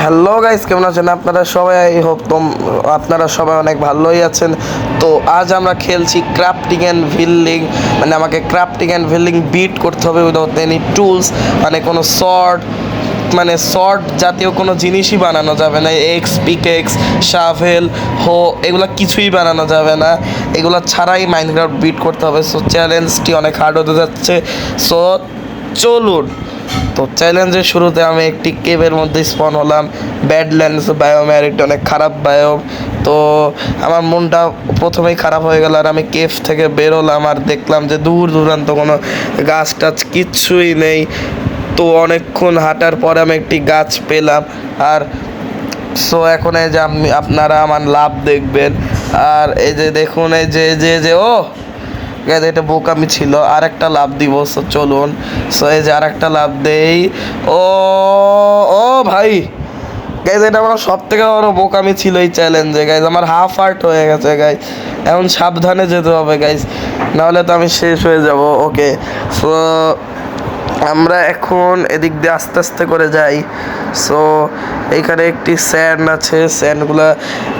Hello guys, কেমন আছেন আপনারা সবাই? আই হোপ আপনারা সবাই অনেক ভালোই আছেন। তো আজ আমরা খেলছি ক্রাফটিং অ্যান্ড বিল্ডিং। মানে আমাকে ক্রাফটিং অ্যান্ড বিল্ডিং বিট করতে হবে উইদাউট এনি টুলস। মানে কোনো শর্ট জাতীয় কোনো জিনিসই বানানো যাবে না। পিকেক্স, শাভেল, এগুলো কিছুই বানানো যাবে না। এগুলো ছাড়াই মাইনক্রাফট বিট করতে হবে। সো চ্যালেঞ্জটি অনেক হার্ড হতে যাচ্ছে। সো চলুন। তো চ্যালেঞ্জের শুরুতে আমি একটি কেভের মধ্যে স্পন হলাম। ব্যাডল্যান্ডস বায়োমে, আর একটি অনেক খারাপ বায়োম। তো আমার মনটা প্রথমেই খারাপ হয়ে গেল, আর আমি কেভ থেকে বেরোলাম আর দেখলাম যে দূর দূরান্ত কোনো গাছ টাছ কিচ্ছুই নেই। তো অনেকক্ষণ হাঁটার পরে আমি একটি গাছ পেলাম। আর সো এখন এই যে আপনারা আমার লাভ দেখবেন। আর এই যে দেখুন, এই যে গাইজ এটা বোকামি ছিল। আর একটা লাভ দিব। সো চলুন। সো এই যে আর একটা লাভ দেই। ও ও ভাই, গাইজ এটা আমার সব থেকে বড় বোকামি ছিল এই চ্যালেঞ্জে। গাইজ আমার হাফ হার্ট হয়ে গেছে গাইজ। এখন সাবধানে যেতে হবে গাইজ, নাহলে তো আমি শেষ হয়ে যাব। ওকে, সো আমরা এখন এদিক দিয়ে আস্তে আস্তে করে যাই। সো এইখানে একটি স্যান্ড আছে। স্যান্ডগুলো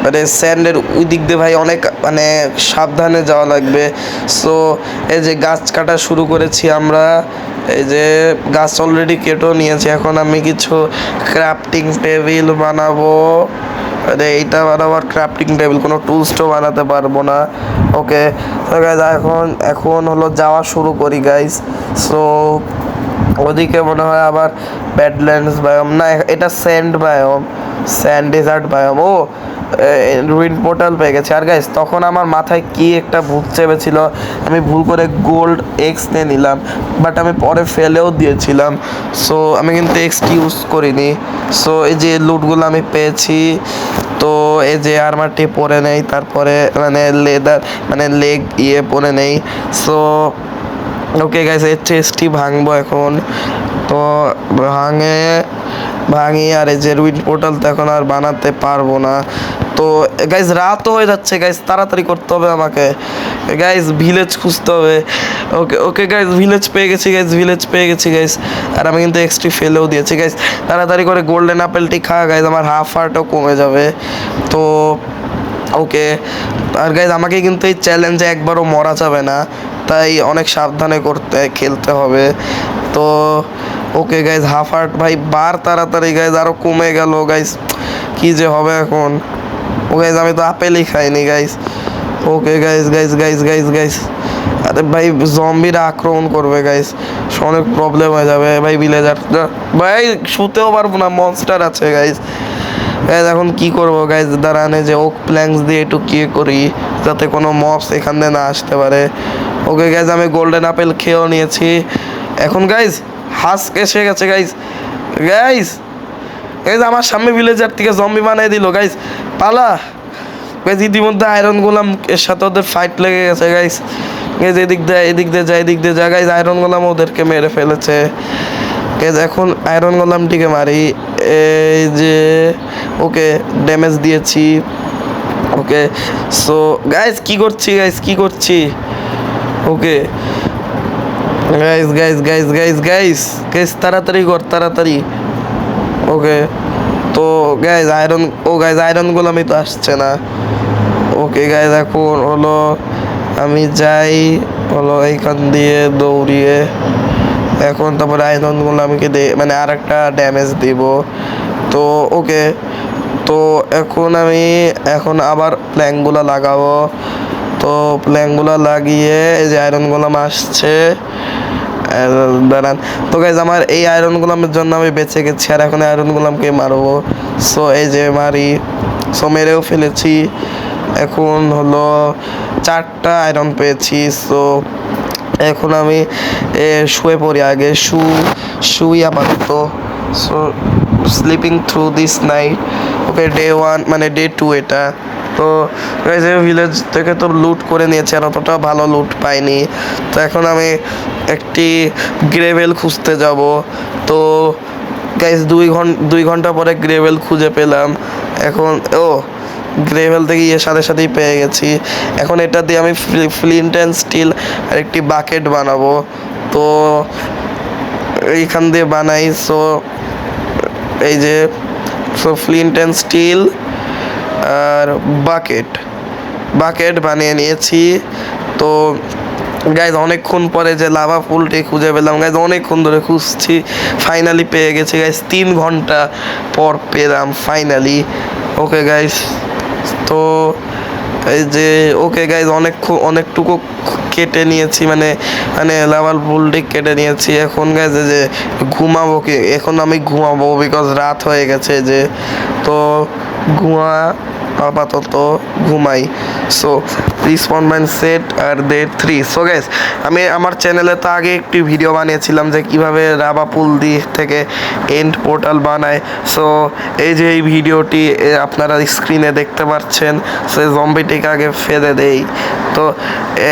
মানে স্যান্ডের ওই দিক দিয়ে ভাই অনেক মানে সাবধানে যাওয়া লাগবে। সো এই যে গাছ কাটা শুরু করেছি আমরা। এই যে গাছ অলরেডি কেটেও নিয়েছি। এখন আমি কিছু ক্রাফটিং টেবিল বানাবো। আরে এইটা বানাবার ক্রাফটিং টেবিল, কোনো টুলস তো বানাতে পারবো না। ওকে, তো গাইজ এখন হলো যাওয়া শুরু করি গাইজ। সো ওদিকে মনে হয় আবার ব্যাডল্যান্ডস বায়োম, না এটা sand biome, sand desert biome. ও রুইন পোর্টাল পেয়ে গেছে। আর গাইস তখন আমার মাথায় কি একটা ভূত চেপেছিল। আমি ভুল করে গোল্ড এক্স নিয়ে নিলাম, বাট আমি পরে ফেলেও দিয়েছিলাম। সো আমি কিন্তু এক্সটি ইউজ করিনি। সো এই যে লুটগুলো আমি পেয়েছি। তো এই যে আর্মারটি পরে নেই, তারপরে মানে লেদার মানে লেগ পরে নেই। সো ওকে গাইস, এর চেস্টটি ভাঙবো এখন। তো ভাঙি আর এই যে রুইন পোর্টাল তো এখন আর বানাতে পারবো না। তো গাইজ রাতও হয়ে যাচ্ছে গাইজ, তাড়াতাড়ি করতে হবে আমাকে গাইজ। ভিলেজ খুঁজতে হবে। ওকে গাইজ, ভিলেজ পেয়ে গেছি গাইজ। আর আমি কিন্তু এক্সট্রি ফেলেও দিয়েছি গাইজ। তাড়াতাড়ি করে গোল্ডেন আপেলটি খা গাইজ, আমার হাফ হার্টও কমে যাবে। তো ওকে, আর গাইজ আমাকে কিন্তু এই চ্যালেঞ্জে একবারও মরা যাবে না, তাই অনেক সাবধানে খেলতে হবে। তো ওকে গাইজ, হাফ হার্ট ভাই বার তাড়াতাড়ি গাইজ, আরও কমে গেল গাইজ। কি যে হবে এখন। ও গাইজ আমি তো আপেলই খাইনি গাইজ। ওকে গাইজ, আরে ভাই জম্বিরা আক্রমণ করবে গাইজ, অনেক প্রবলেম হয়ে যাবে ভাই। ভিলেজার ভাই শুতেও পারবো না, মনস্টার আছে গাইজ। গাইজ এখন কি করবো গাইজ, দাঁড়ানে যে ওক প্ল্যাঙ্কস দিয়ে একটু কি করি যাতে কোনো মবস এখান দিয়ে না আসতে পারে। ওকে গাইজ, আমি গোল্ডেন আপেল খেয়েও নিয়েছি। এখন গাইজ হাস্ক এসে গেছে গাইজ। গাইজ আমার সামনে ভিলেজার থেকে জম্বি বানিয়ে দিল গাইজ, পালা গাইজ। ইতিমধ্যে আয়রন গোলাম এর সাথে ওদের ফাইট লেগে গেছে গাইজ। গাইজ এদিক দিয়ে যা গাইজ, আয়রন গোলাম ওদেরকে মেরে ফেলেছে গাইজ। এখন আয়রন গোলামটিকে মারি। এই যে ওকে ড্যামেজ দিয়েছি। ওকে, সো গাইজ কি করছি ওকে গাইজ তাড়াতাড়ি। ওকে, তো গাইজ আয়রন গোলামই তো আসছে না। ওকে গাইজ, এখন হলো আমি যাই হলো এইখান দিয়ে দৌড়িয়ে। এখন তারপরে আয়রন গোলামকে মানে আর একটা ড্যামেজ দিব। তো ওকে, তো এখন আবার প্ল্যাঙ্কগুলো লাগাবো। তো প্ল্যাঙ্কগুলো লাগিয়ে এই যে আয়রন গোলাম আসছে, দাঁড়ান। তো গাইজ আমার এই আয়রন গোলামের জন্য আমি বেঁচে গেছি, আর এখন আয়রন গোলামকে মারবো। সো এই যে মারি, সো মেরেও ফেলেছি। এখন হলো 4টা আয়রন পেয়েছি। সো এখন আমি শুয়ে পড়ি আগে, শুই আপাতত। So sleeping through this night. Okay, day 1 মানে ডে 2 এটা। তো গাইজ ভিলেজ থেকে তো লুট করে নিয়েছে, আর অতটা ভালো লুট পাইনি। তো এখন আমি একটি গ্রেভেল খুঁজতে যাব। তো গাইজ 2 ঘন্টা পরে গ্রেভেল খুঁজে পেলাম। এখন গ্রেভেল থেকে সাথেই পেয়ে গেছি। এখন এটা দিয়ে আমি ফ্লিন্ট অ্যান্ড স্টিল আর একটি বাকেট বানাবো। তো এইখান দিয়ে বানাই। সো এই যে সো ফ্লিন্ট অ্যান্ড স্টিল আর বাকেট বানিয়ে নিয়েছি। তো গাইজ অনেকক্ষণ পরে যে লাভা পুলটি খুঁজে পেলাম গাইজ, অনেকক্ষণ ধরে খুঁজছি, ফাইনালি পেয়ে গেছি গাইজ, 3 ঘন্টা পর পেলাম ফাইনালি। ওকে গাইজ, তো এই যে ওকে গাইজ অনেকটুকু কেটে নিয়েছি, মানে লাভার পুলটি কেটে নিয়েছি। এখন গাইজ যে ঘুমাবো, এখন আমি ঘুমাবো বিকজ রাত হয়ে গেছে যে, তো আপাতত ঘুমাই। সো রিসপন্ড সেট আর ডে 3। সো গাইস, আমি আমার চ্যানেলে তো আগে একটি ভিডিও বানিয়েছিলাম যে কিভাবে রাবা পুল থেকে এন্ড পোর্টাল বানায়। সো এই যে এই ভিডিওটি আপনারা স্ক্রিনে দেখতে পাচ্ছেন, সো জম্বিটিকে আগে ফেলে দেই। তো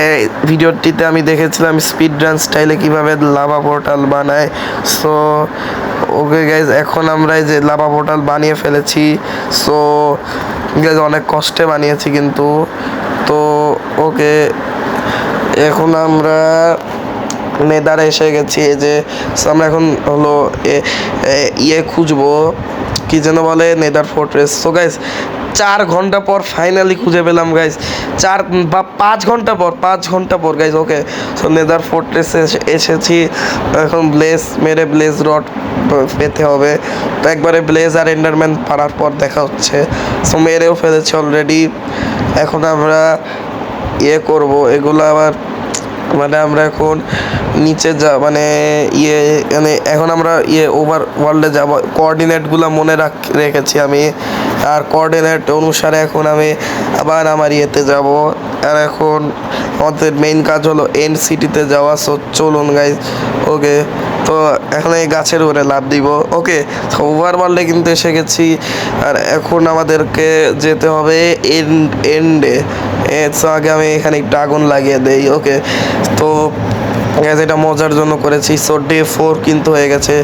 এই ভিডিওটিতে আমি দেখেছিলাম স্পিড রান স্টাইলে কিভাবে লাভা পোর্টাল বানায়। সো ওকে গাইজ, এখন আমরা এই যে লাভা পোর্টাল বানিয়ে ফেলেছি। সো গাইজ অনেক কষ্টে বানিয়েছি কিন্তু। তো ওকে, এখন আমরা নেদারে এসে গেছি। এই যে আমরা এখন হলো খুঁজবো, কি যেন বলে, নেদার ফোর্ট্রেস। সো গাইজ 4 ঘন্টা পর ফাইনালি খুঁজে পেলাম গাইজ, 4 বা 5 ঘন্টা পর গাইজ। ওকে, সো নেদার ফোর্ট্রেসে এসেছি। এখন ব্লেজ রড পেতে হবে। তো একবারে ব্লেজ আর এন্ডারম্যান পারার পর দেখা হচ্ছে। সো মেরেও ফেলেছি অলরেডি। এখন আমরা করব এগুলো আবার, আমরা এখন নিচে এখন আমরা ওভার ওয়ার্ল্ডে যাব। কোঅর্ডিনেটগুলো মনে রেখেছি আমি, আর কোঅর্ডিনেট অনুসারে এখন আমি আবার আমার যাব। আর এখন আমাদের মেইন কাজ হলো এন্ড সিটিতে যাওয়া। সো চলুন গাইজ। ওকে, তো এখন এই গাছের উপরে লাফ দিব। ওকে, ওভার ওয়ার্ল্ডে কিন্তু এসে গেছি, আর এখন আমাদেরকে যেতে হবে এন্ডে। সো আগে আমি এখানে একটু আগুন লাগিয়ে দেই। ওকে, তো এটা মজার জন্য করেছি। সো ডে 4 কিন্তু হয়ে গেছে,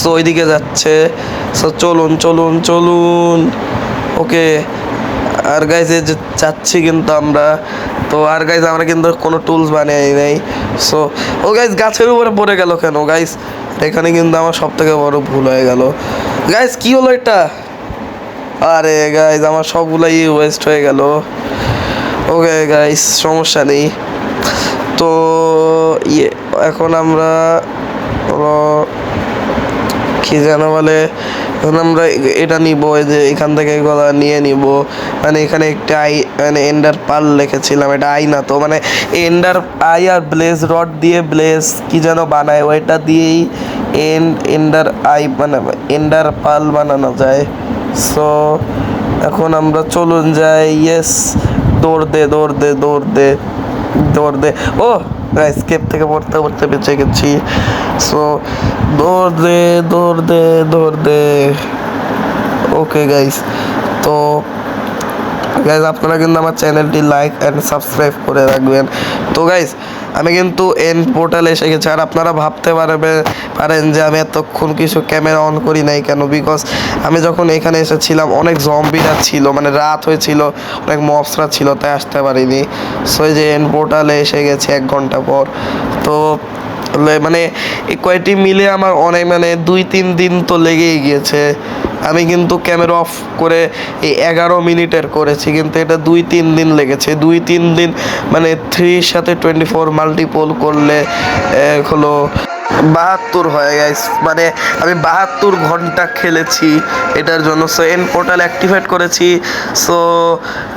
সো ওইদিকে যাচ্ছে। সো চলুন। ওকে, আর গাইজ এই যে যাচ্ছি কিন্তু আমরা। তো আর গাইজ আমরা কিন্তু কোনো টুলস বানিয়ে নাই। সো ও গাইজ গাছের উপরে পড়ে গেল কেন গাইজ? এখানে কিন্তু আমার সব থেকে বড় ভুল হয়ে গেল গাইজ। কি হলো এটা? আরে গাইজ আমার সবগুলাই ওয়েস্ট হয়ে গেল। ওকে গাইজ, সমস্যা নেই। তো এখন আমরা কি যেন বলে, এখন আমরা এটা নিব, এই যে এখান থেকে এগুলো নিয়ে নিব। এখানে একটা এন্ডার পাল লিখেছিলাম, এটা আই না তো, এন্ডার আই আর ব্লেজ রড দিয়ে ব্লেজ কি যেন বানায়, ওইটা দিয়েই এন্ডার আই এন্ডার পাল বানানো যায়। সো এখন আমরা চলুন যাই। ইয়েস, দৌড় দে। ও স্কেপ থেকে পড়তে বেঁচে গেছি। সো দৌড় দে। ওকে গাইস, তো গাইজ আপনারা কিন্তু আমার চ্যানেলটি লাইক অ্যান্ড সাবস্ক্রাইব করে রাখবেন। তো গাইজ আমি কিন্তু এন্ড পোর্টালে এসে গেছি, আর আপনারা ভাবতে পারেন যে আমি এতক্ষণ কিছু ক্যামেরা অন করি নাই কেন, বিকজ আমি যখন এখানে এসেছিলাম অনেক জম্বিরা ছিল, রাত হয়েছিল, অনেক মবসরা ছিল, তাই আসতে পারিনি। সো এই যে এন্ড পোর্টালে এসে গেছি 1 ঘন্টা পর। তো এই কয়টি মিলে আমার অনেক 2-3 দিন তো লেগেই গিয়েছে। আমি কিন্তু ক্যামেরা অফ করে এই 11 মিনিটের করেছি, কিন্তু এটা 2-3 দিন লেগেছে। 2-3 দিন 3 সাথে 24 মাল্টিপল করলে হলো 72 হয়ে গেছে। আমি 72 ঘন্টা খেলেছি এটার জন্য। সো এন্ড পোর্টাল অ্যাক্টিভেট করেছি। সো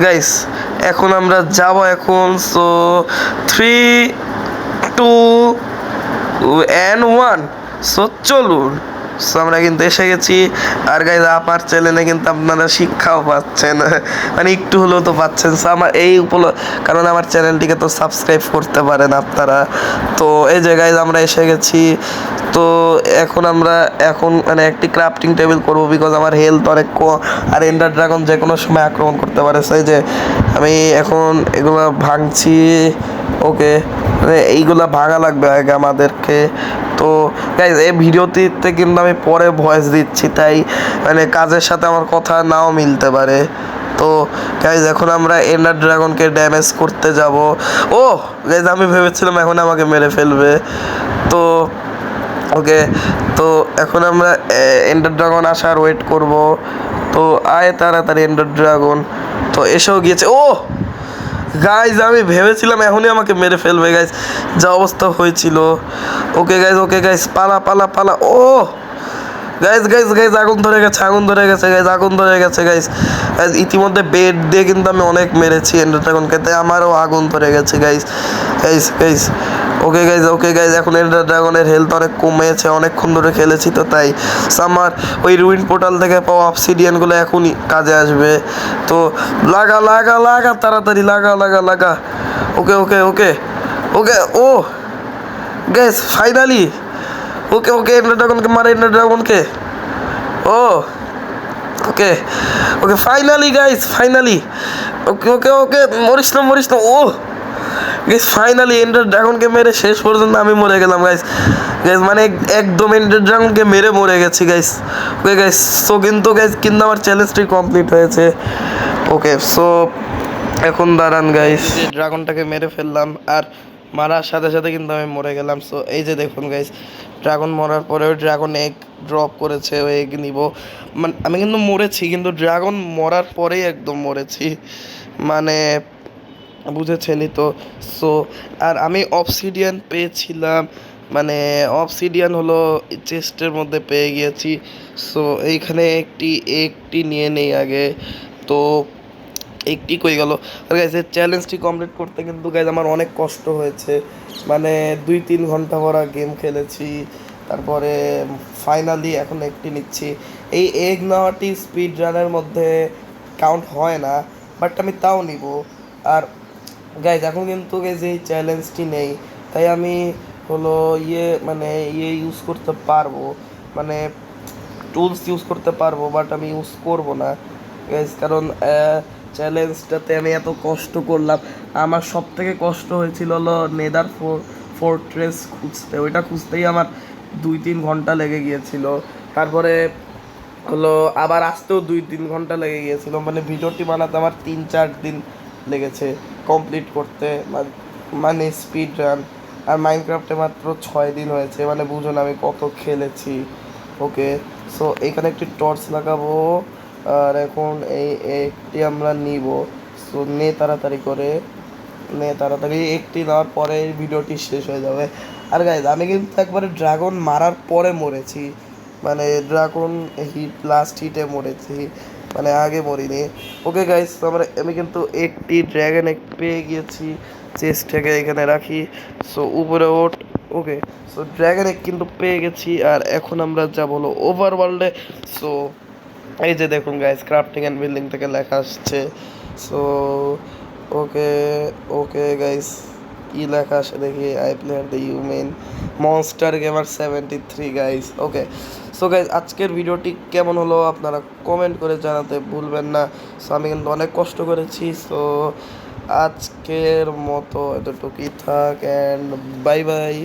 গাইস এখন আমরা যাব এখন। So 3, 2 and 1। সো চলুন। সো আমরা কিন্তু এসে গেছি। আর গাইজ আমার চ্যানেলে কিন্তু আপনারা শিক্ষাও পাচ্ছেন, একটু হলেও তো পাচ্ছেন। সো আমার কারণ আমার চ্যানেলটিকে তো সাবস্ক্রাইব করতে পারেন আপনারা। তো এই যে গাইজ আমরা এসে গেছি। তো এখন আমরা একটি ক্রাফটিং টেবিল করবো, বিকজ আমার হেলথ অনেক কম, আর এন্ডার ড্রাগন যে কোনো সময় আক্রমণ করতে পারে। সেই যে আমি এখন এগুলো ভাঙছি। ওকে, এইগুলা ভাঙা লাগবে আগে আমাদেরকে। তো গাইজ এই ভিডিওটিতে কিন্তু আমি পরে ভয়েস দিচ্ছি, তাই কাজের সাথে আমার কথা নাও মিলতে পারে। তো গাইজ এখন আমরা এন্ডার ড্রাগনকে ড্যামেজ করতে যাব। ও গাইজ আমি ভেবেছিলাম এখন আমাকে মেরে ফেলবে। তো ওকে, তো এখন আমরা এন্ডার ড্রাগন আসার ওয়েট করব। তো আয় তাড়াতাড়ি এন্ডার ড্রাগন। তো এসেও গিয়েছে। ও গাইজ, আমি ভেবেছিলাম এখনই আমাকে মেরে ফেলবে গাইজ, যা অবস্থা হয়েছিল। ওকে গাইজ, পালা পালা পালা। ও গাইজ গাইজ গাইজ, আগুন ধরে গেছে, আগুন ধরে গেছে গাইজ, আগুন ধরে গেছে গাইজ। গাইজ ইতিমধ্যে বেড দিয়ে কিন্তু আমি অনেক মেরেছি এন্ডার ড্রাগনকে, তাই আমারও আগুন ধরে গেছে guys. Guys guys okay guys, এখন এন্ডার ড্রাগনের হেলথ অনেক কমেছে, অনেকক্ষণ ধরে খেলেছি তো তাই। আমার ওই রুইন পোর্টাল থেকে পাওয়া অবসিডিয়ানগুলো এখনই কাজে আসবে। তো লাগা লাগা লাগা, তাড়াতাড়ি লাগা লাগা লাগা। ওকে ও গাইজ ফাইনালি। ওকে এন্ডার ড্রাগনকে মারে, এন্ডার ড্রাগনকে। ও ওকে ফাইনালি গাইজ, ফাইনালি। ওকে মরিস না। ও গাইজ ফাইনালি এন্ডার ড্রাগনকে মেরে শেষ পর্যন্ত আমি মরে গেলাম গাইজ। মানে একদম এন্ডার ড্রাগনকে মেরে মরে গেছি গাইজ। ওকে গাইজ, সো কিন্তু আমার চ্যালেঞ্জটি কমপ্লিট হয়েছে। ওকে, সো এখন দাঁড়ান গাইজ, ড্রাগনটাকে মেরে ফেললাম আর মারার সাথে সাথে কিন্তু আমি মরে গেলাম। সো এই যে দেখুন গাইজ, ড্রাগন মরার পরেও ড্রাগন এগ ড্রপ করেছে, ও এগ নিব। মানে আমি কিন্তু মরেছি, কিন্তু ড্রাগন মরার পরেই একদম মরেছি, মানে বুঝেছেনই তো। সো আর আমি অবসিডিয়ান পেয়েছিলাম, মানে অবসিডিয়ান হলো চেস্টের মধ্যে পেয়ে গিয়েছি। সো এইখানে একটি নিয়ে নেই আগে। তো একটি কই গেল। আর গাইজ এই চ্যালেঞ্জটি কমপ্লিট করতে কিন্তু গাইজ আমার অনেক কষ্ট হয়েছে, মানে 2-3 ঘন্টা ভরা গেম খেলেছি, তারপরে ফাইনালি এখন একটি নিচ্ছি। এই এগ নেওয়াটি স্পিড রানের মধ্যে কাউন্ট হয় না, বাট আমি তাও নিব। আর গাইজ এখন কিন্তু গাইজ এই চ্যালেঞ্জটি নেই, তাই আমি হলো ইউজ করতে পারবো, মানে টুলস ইউজ করতে পারবো, বাট আমি ইউজ করব না গাইজ, কারণ চ্যালেঞ্জটাতে আমি এত কষ্ট করলাম। আমার সব থেকে কষ্ট হয়েছিল হলো নেদার ফোর্ট্রেস খুঁজতে, ওইটা খুঁজতেই আমার 2-3 ঘন্টা লেগে গিয়েছিল। তারপরে হলো আবার আসতেও 2-3 ঘন্টা লেগে গিয়েছিল, মানে ভিডিওটি বানাতে আমার 3-4 দিন লেগেছে কমপ্লিট করতে, মানে স্পিড রান। আর মাইনক্রাফটে মাত্র 6 দিন হয়েছে, মানে বুঝুন আমি কত খেলেছি। ওকে, সো এখানে একটি টর্চ লাগাবো, আর এখন একটি আমরা নিব। সো তাড়াতাড়ি একটি নেওয়ার পরে ভিডিওটি শেষ হয়ে যাবে। আর গাইজ আমি কিন্তু একবারে ড্রাগন মারার পরে মরেছি, মানে ড্রাগন লাস্ট হিটে মরেছি, মানে আগে মরিনি। ওকে গাইজ, তো আমি কিন্তু একটি ড্রাগন এক পেয়ে গিয়েছি, চেস্ট থেকে এখানে রাখি। সো উপরে ওঠ। ওকে, সো ড্রাগন এক কিন্তু পেয়ে গেছি, আর এখন আমরা যা বলো ওভার ওয়ার্ল্ডে। সো এই যে দেখুন গাইজ, ক্রাফটিং অ্যান্ড বিল্ডিং থেকে লেখা আসছে। সো ওকে গাইজ, কি লেখা আসে দেখি। I player the human monster gamer 73 guys. Okay, so guys আজকের ভিডিওটি কেমন হলো আপনারা কমেন্ট করে জানাতে ভুলবেন না। সো আমি কিন্তু অনেক কষ্ট করেছি। সো আজকের মতো এতটুকুই থাক, অ্যান্ড বাই বাই।